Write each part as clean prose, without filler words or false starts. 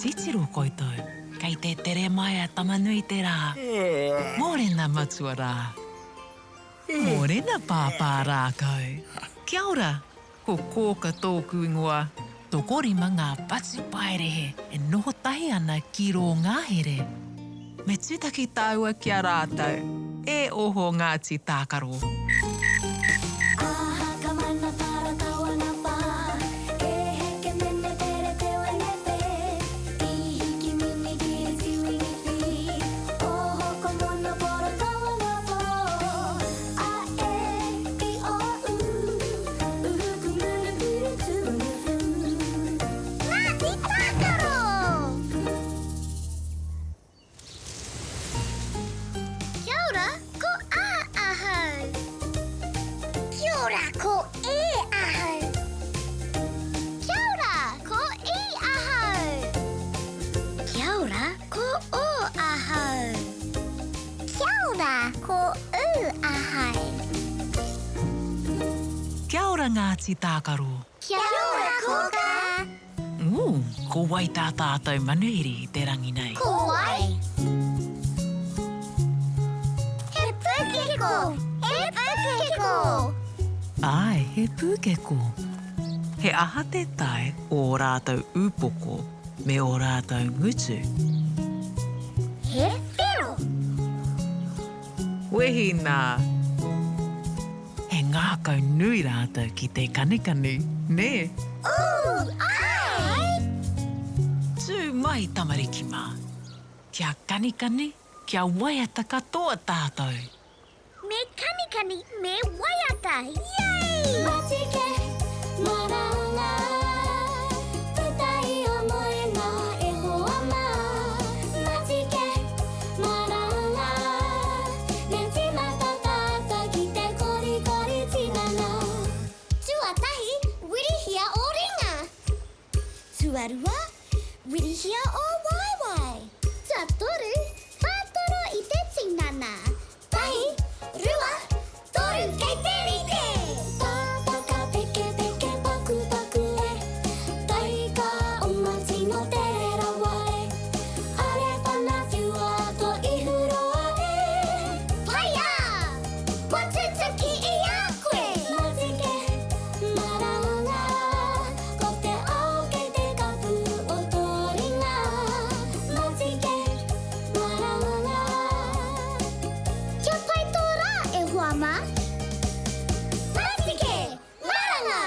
Titiru koutou. Kei te tere mai a tamanui te rā. Mōrena matua rā. Mōrena pāpā rākau. Kia ora, ko kōka tōku ingoa. Tokorima ngā patu paerehe e noho tahi ana ki rō ngāhere. Me tūtaki tāua kia rātau, e oho Ngāti Tākaro. Kia ora Ngāti Tākaro. Kia ora, kōka. Ko wai tā tātou manuhiri i te rangi nei. Ko wai. He pūkeko. He pūkeko. Ai, he pūkeko. He aha te tae o rātou upoko me o rātou ngutu. He whiro. Wehi nā. He ngākau nui rātou ki te kanikani, ne? Ai. Tū mai tamariki mā. Kia kanikani, kia waiata katoa tātou. Me kanikani, me waiata. Yay! Matike, maranga. Tutai o moena e hoa mā. Matike, maranga. Me tīmata tāta ki te kori tinana. Tuatahi, wirihia o ringa. Tuarua, wirihia o waiwai. Tuatoru, whātoro i te tinana. Tahi, rua, toru kei te rite. Tāpaka peke peke paku paku e. Taika o mati no te rawa e. Are whana whiua to i huroa e. Paia! Watutuki i a koe. Matike, maranga. Ko te ao kei te kapu o tō ringa. Matike, maranga. Kia pai tō rā e hoa mā? Matike, maranga!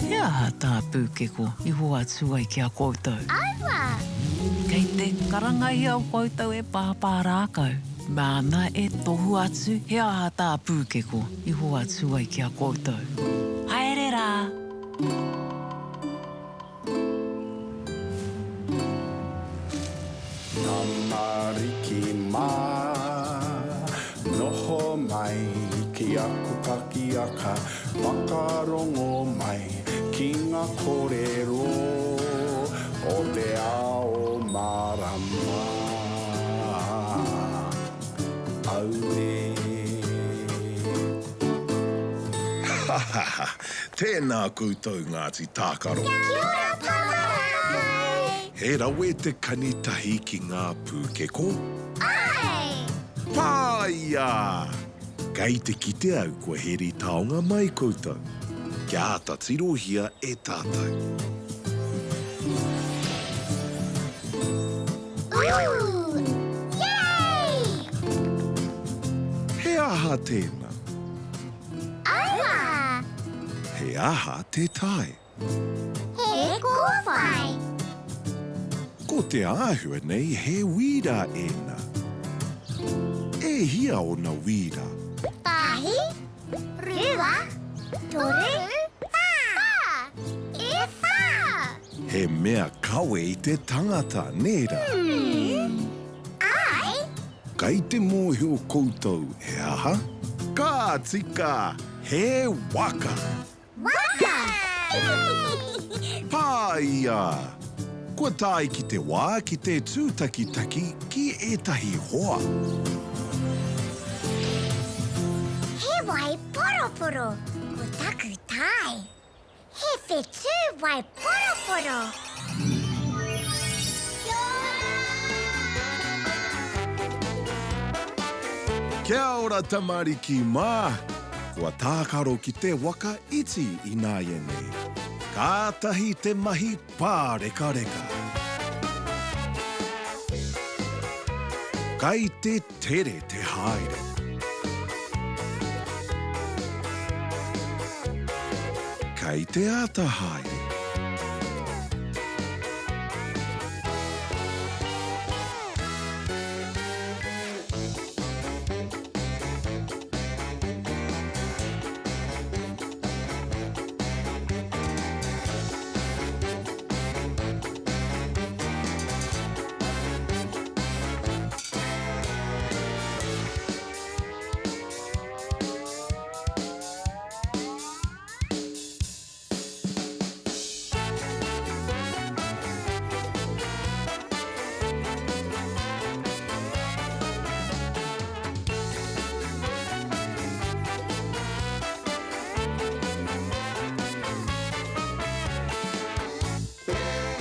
He aha tā pūkeko i hoa atu ai kia koutou. Aua! Kei te karangai au koutou e pāpā rākau. Māna e tohu atu, he aha tā pūkeko i hoa atu ai kia koutou. Haere rā! Tamariki mā, noho mai ki aku kakiaka, whakarongo mai ki ngā kōrero o te ao marama. Aure. Tēnā koutou Ngāti Tākaro. Kia ora, Pāpai! He rawe te kanitahi ki ngā pūkeko. Ai! Pāia! Kei te kite au kua heri taonga mai koutou. Kia ata tirohia e tātou. Yay! He aha tēnā. Aua! He aha te tae. He kōwhai! Ko te āhua nei he wīra ēnā. E hia o na wīra. Tahi, rua, toru, whā! E whā! He mea kawe i te tangata, nera. Ai! Kei te mōhio koutou, he aha. Ka tika, he waka. Waka! Pāia! Kua tāi ki te wā ki te tūtakitaki ki ētahi hoa. He wai poroporo, ko taku tai. He whetū wai poroporo. Kia ora tamariki mā! Kua tākaro ki te waka iti i nā ienei. Kātahi te mahi pāreka-reka. Kai te tere te haere. Kai te ata haere.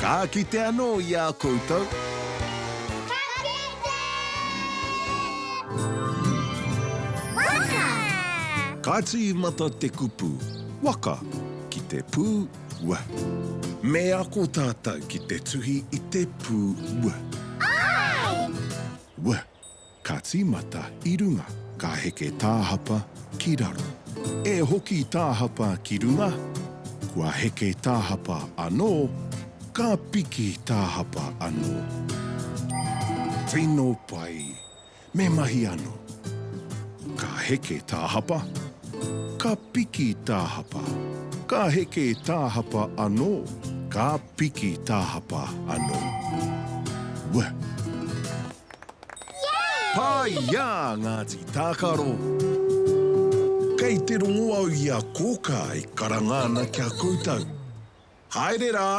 Ka kite anō i a koutou. Waka! Kaiti mata te kupu. Waka ki te pū ua. Me ako tātou ki te tuhi i te pū ua. Ai! Ua, kaiti mata i runga. Ka heke tāhapa ki raro. E hoki tāhapa ki runga. Kua heke tāhapa anō. Ka piki tāhapa anō. Tino pai, me mahi anō. Ka heke tāhapa, ka piki tāhapa. Ka heke tāhapa anō, ka piki tāhapa anō. Ua. Pāia Ngāti Tākaro. Kei te rongo au i a kōka i karangana kia koutou. Haere rā!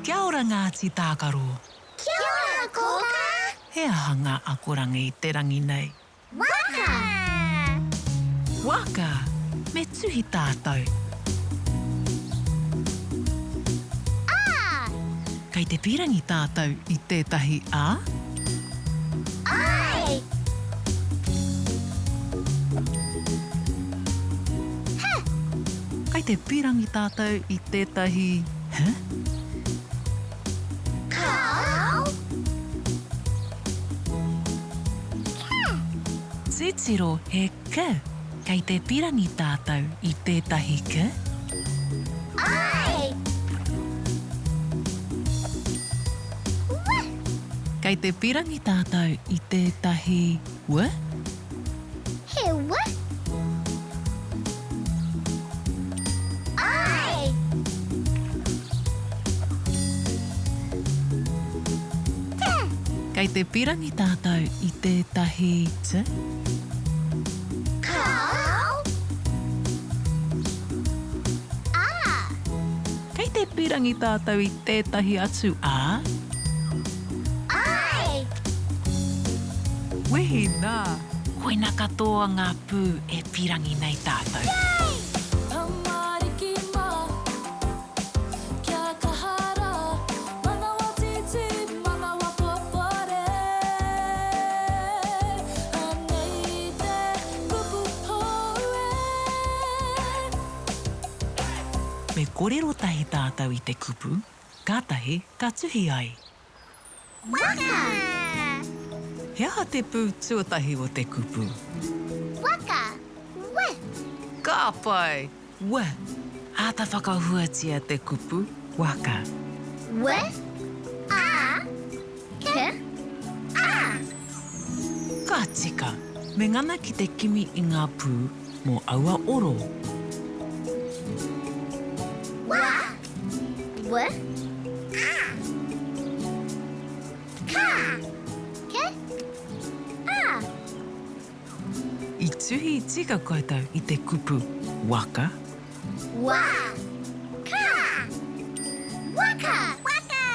Kia ora Ngāti Tākaro. Kia ora, kōka! He ahanga akorangi i te rangi nei. Waka! Waka, me tuhi tātou. Ah! Kei te pirangi tātou i tētahi ā. Ai! Kei te pirangi tātou i tētahi... Kau! Titiro he ka. Kei te pirangi tātou i tētahi ka. Ai! Kei te pirangi tātou i tētahi ua. He wa? Ai! Kei te pirangi tātou i tētahi ta. Kau! Ah! Kei te pirangi tātou i tētahi atu ā. Ai! Wehi nā. Koe nā katoa ngā pū e pirangi nei tātou. te korero tahi tātou I te kupu, kātahi ka tuhi ai. Waka. He aha te pū tuatahi o te kupu. Waka. We. Ka pai, we. Ata whakahuatia te kupu, waka. We. A. Ke. A. Ka tika, me ngana ki te kimi I ngā pū mō aua oro. Wa. We. A. Ka. Ke. A. I tuhi I tika koutou I te kupu, waka. Wa. Ka. Waka. Waka.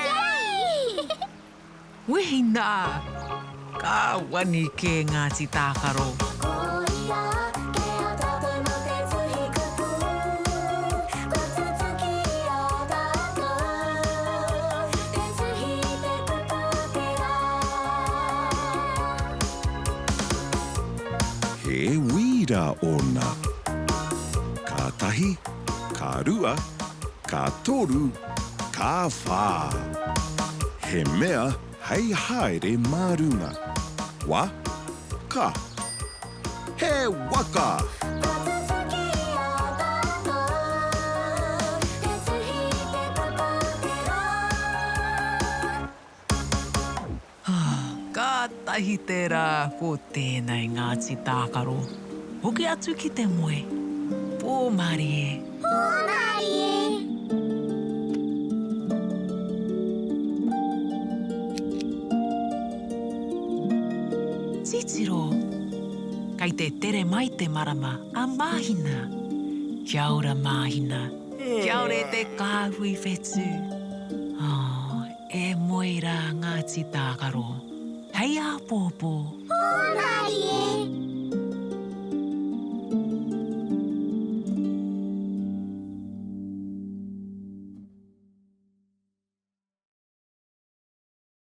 Yay! Wehi nā! Ka wani ke Ngāti Tākaro. He wira ona. Ka tahi, ka rua, ka toru, ka whā. He mea hei haere mārunga. Wa, ka. He waka. Ka tahi te rā ko tēnei Ngāti Tākaro. Hoki atu ki te moe. Pō mari e. Titiro. Kai te tere mai te marama a māhina. Kia ora māhina. Kia ora te kāhui whetū. Oh, e moe rā Ngāti Tākaro. Hei a pōpō. Nari e.